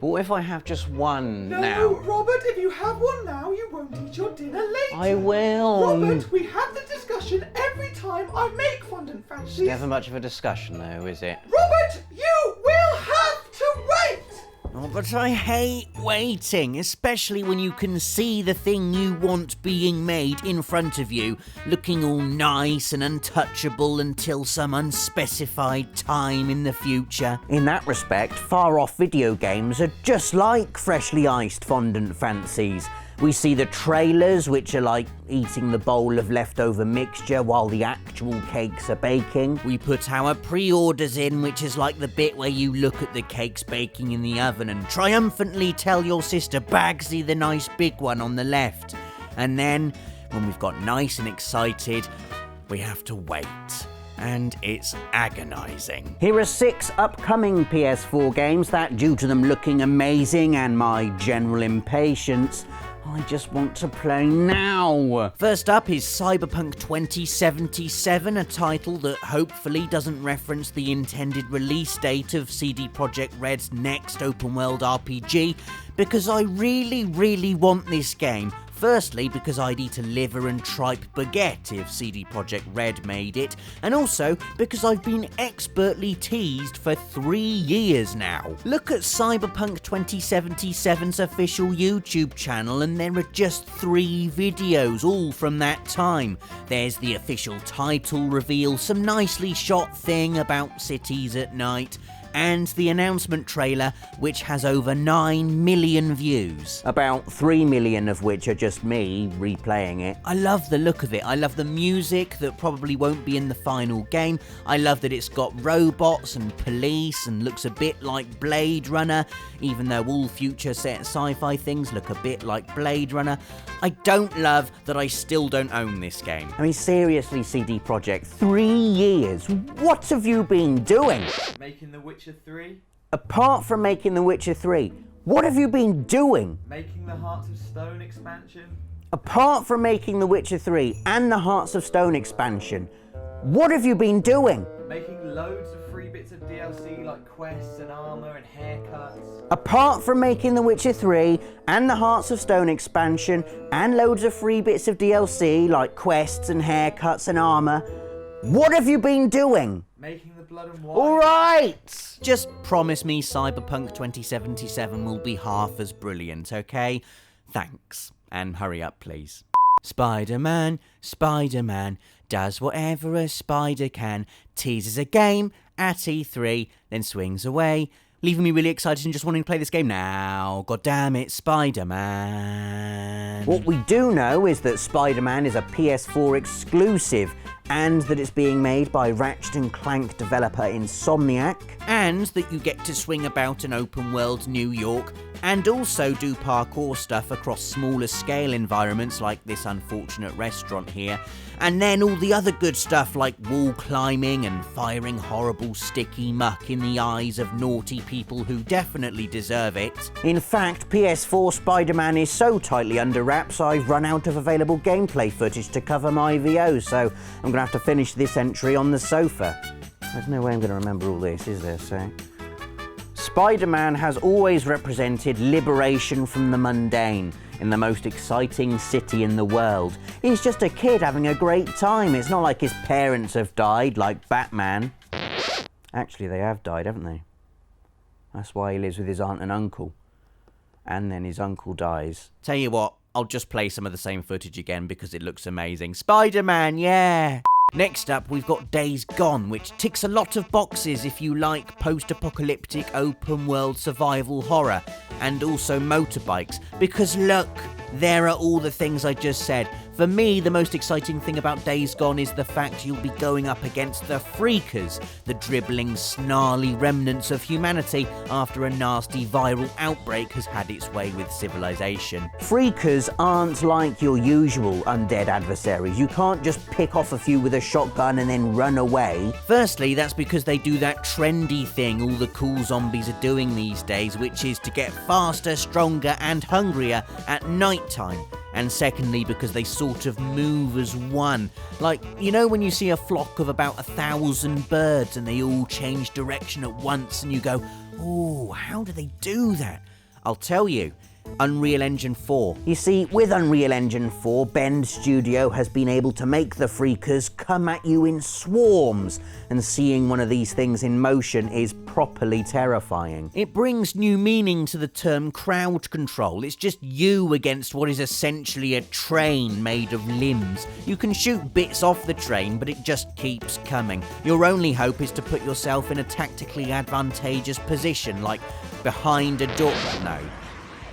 But what if I have just one No, now? Robert, if you have one now, you won't eat your dinner later. I will. Robert, we have the discussion every time I make fondant fancies. Never much of a discussion though, is it? Robert, you will have to wait! Oh, but I hate waiting, especially when you can see the thing you want being made in front of you, looking all nice and untouchable until some unspecified time in the future. In that respect, far-off video games are just like freshly iced fondant fancies. We see the trailers, which are like eating the bowl of leftover mixture while the actual cakes are baking. We put our pre-orders in, which is like the bit where you look at the cakes baking in the oven and triumphantly tell your sister Bagsy the nice big one on the left. And then, when we've got nice and excited, we have to wait. And it's agonising. Here are 6 upcoming PS4 games that, due to them looking amazing and my general impatience, I just want to play now. First up is Cyberpunk 2077, a title that hopefully doesn't reference the intended release date of CD Projekt Red's next open-world RPG, because I really want this game. Firstly, because I'd eat a liver and tripe baguette if CD Projekt Red made it, and also because I've been expertly teased for 3 years now. Look at Cyberpunk 2077's official YouTube channel and there are just 3 videos, all from that time. There's the official title reveal, some nicely shot thing about cities at night, and the announcement trailer, which has over 9 million views. About 3 million of which are just me replaying it. I love the look of it. I love the music that probably won't be in the final game. I love that it's got robots and police and looks a bit like Blade Runner, even though all future set sci-fi things look a bit like Blade Runner. I don't love that I still don't own this game. I mean, seriously, CD Projekt, 3 years? What have you been doing? Making The Witcher 3, Apart from making The Witcher 3, what have you been doing? making the Hearts of Stone expansion, Apart from making The Witcher 3 and the Hearts of Stone expansion, what have you been doing? making loads of free bits of DLC like quests and armor and haircuts. Apart from making The Witcher 3 and the Hearts of Stone expansion and loads of free bits of DLC like quests and haircuts and armor, what have you been doing? Making the Blood and Wine. Alright! Just promise me Cyberpunk 2077 will be half as brilliant, okay? Thanks. And hurry up, please. Spider-Man, Spider-Man, does whatever a spider can, teases a game at E3, then swings away, leaving me really excited and just wanting to play this game now. God damn it, Spider-Man. What we do know is that Spider-Man is a PS4 exclusive and that it's being made by Ratchet & Clank developer Insomniac. And that you get to swing about an open-world New York and also do parkour stuff across smaller scale environments like this unfortunate restaurant here, and then all the other good stuff like wall climbing and firing horrible sticky muck in the eyes of naughty people who definitely deserve it. In fact, PS4 Spider-Man is so tightly under wraps I've run out of available gameplay footage to cover my VO, so I'm gonna have to finish this entry on the sofa. There's no way I'm gonna remember all this, is there, so? Spider-Man has always represented liberation from the mundane in the most exciting city in the world. He's just a kid having a great time. It's not like his parents have died like Batman. Actually, they have died, haven't they? That's why he lives with his aunt and uncle. And then his uncle dies. Tell you what, I'll just play some of the same footage again because it looks amazing. Spider-Man, yeah! Next up, we've got Days Gone, which ticks a lot of boxes if you like post-apocalyptic open-world survival horror, and also motorbikes, because look, there are all the things I just said. For me, the most exciting thing about Days Gone is the fact you'll be going up against the Freakers, the dribbling, snarly remnants of humanity after a nasty viral outbreak has had its way with civilization. Freakers aren't like your usual undead adversaries. You can't just pick off a few with a shotgun and then run away. Firstly, that's because they do that trendy thing all the cool zombies are doing these days, which is to get faster, stronger and hungrier at night time. and secondly because they sort of move as one. Like, you know when you see a flock of about 1,000 birds and they all change direction at once and you go, oh, how do they do that? I'll tell you. Unreal Engine 4. You see, with Unreal Engine 4, Bend Studio has been able to make the freakers come at you in swarms, and seeing one of these things in motion is properly terrifying. It brings new meaning to the term crowd control. It's just you against what is essentially a train made of limbs. You can shoot bits off the train, but it just keeps coming. Your only hope is to put yourself in a tactically advantageous position, like behind a door. No.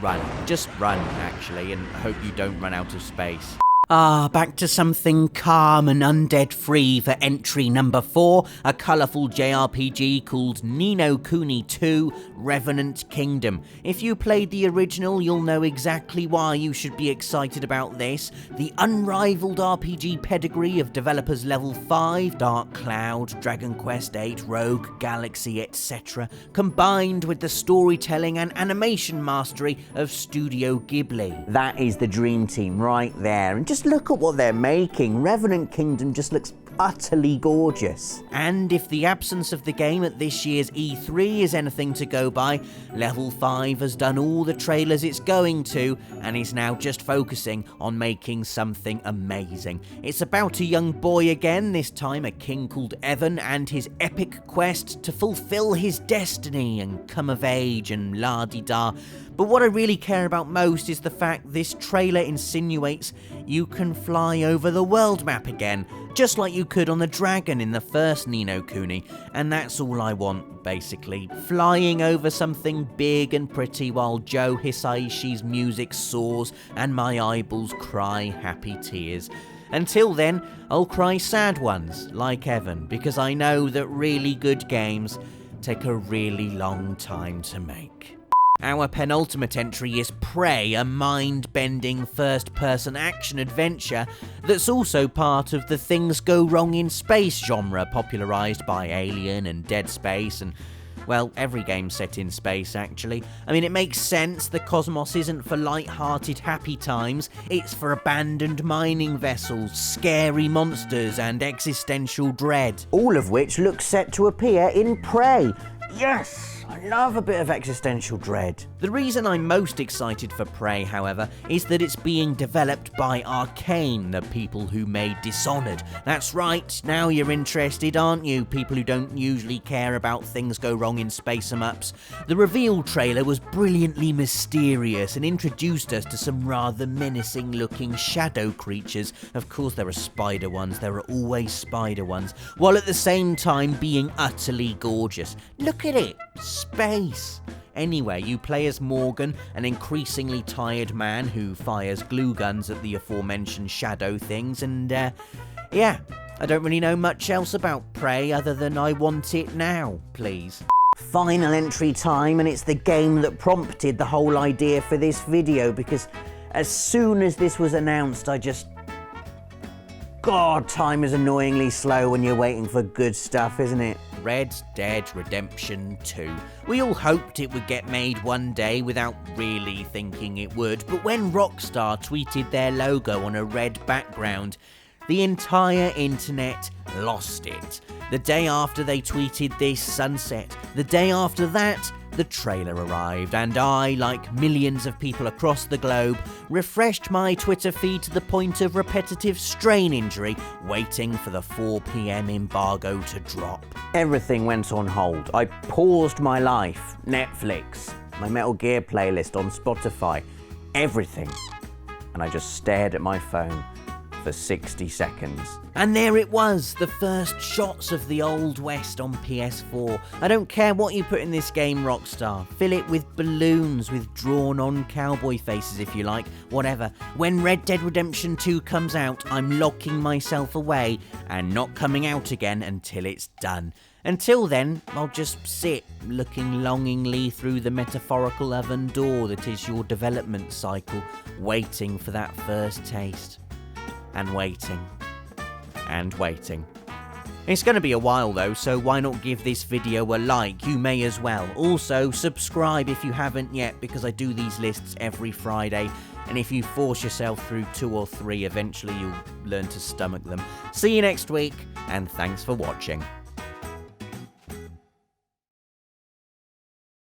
Run. Just run, actually, and hope you don't run out of space. Back to something calm and undead-free for entry number 4, a colourful JRPG called Ni no Kuni 2 Revenant Kingdom. If you played the original, you'll know exactly why you should be excited about this. The unrivaled RPG pedigree of developers Level 5, Dark Cloud, Dragon Quest VIII, Rogue, Galaxy, etc., combined with the storytelling and animation mastery of Studio Ghibli. That is the dream team right there, and just look at what they're making. Revenant Kingdom just looks utterly gorgeous. And if the absence of the game at this year's E3 is anything to go by, Level 5 has done all the trailers it's going to and is now just focusing on making something amazing. It's about a young boy again, this time a king called Evan, and his epic quest to fulfill his destiny and come of age and la-di-da. But what I really care about most is the fact this trailer insinuates you can fly over the world map again, just like you could on the dragon in the first Ni no Kuni, and that's all I want, basically. Flying over something big and pretty while Joe Hisaishi's music soars and my eyeballs cry happy tears. Until then, I'll cry sad ones, like Evan, because I know that really good games take a really long time to make. Our penultimate entry is Prey, a mind-bending first-person action adventure that's also part of the Things Go Wrong in Space genre, popularised by Alien and Dead Space and, well, every game set in space, actually. I mean, it makes sense. The cosmos isn't for light-hearted happy times. It's for abandoned mining vessels, scary monsters and existential dread. All of which look set to appear in Prey. Yes! I love a bit of existential dread. The reason I'm most excited for Prey, however, is that it's being developed by Arcane, the people who made Dishonored. That's right, now you're interested, aren't you, people who don't usually care about Things Go Wrong in Space em-ups? The reveal trailer was brilliantly mysterious and introduced us to some rather menacing-looking shadow creatures. Of course there are spider ones, there are always spider ones, while at the same time being utterly gorgeous. Look at it! Space! Anyway, you play as Morgan, an increasingly tired man who fires glue guns at the aforementioned shadow things, and yeah, I don't really know much else about Prey other than I want it now, please. Final entry time, and it's the game that prompted the whole idea for this video, because as soon as this was announced, God, time is annoyingly slow when you're waiting for good stuff, isn't it? Red Dead Redemption 2. We all hoped it would get made one day without really thinking it would, but when Rockstar tweeted their logo on a red background, the entire internet lost it. The day after they tweeted this, sunset. The day after that, the trailer arrived, and I, like millions of people across the globe, refreshed my Twitter feed to the point of repetitive strain injury, waiting for the 4 PM embargo to drop. Everything went on hold. I paused my life, Netflix, my Metal Gear playlist on Spotify, everything. And I just stared at my phone for 60 seconds. And there it was, the first shots of the Old West on PS4. I don't care what you put in this game, Rockstar. Fill it with balloons, with drawn-on cowboy faces if you like, whatever. When Red Dead Redemption 2 comes out, I'm locking myself away and not coming out again until it's done. Until then, I'll just sit, looking longingly through the metaphorical oven door that is your development cycle, waiting for that first taste. And waiting. And waiting. It's going to be a while though, so why not give this video a like? You may as well. Also, subscribe if you haven't yet, because I do these lists every Friday. and if you force yourself through 2 or 3, eventually you'll learn to stomach them. See you next week, and thanks for watching.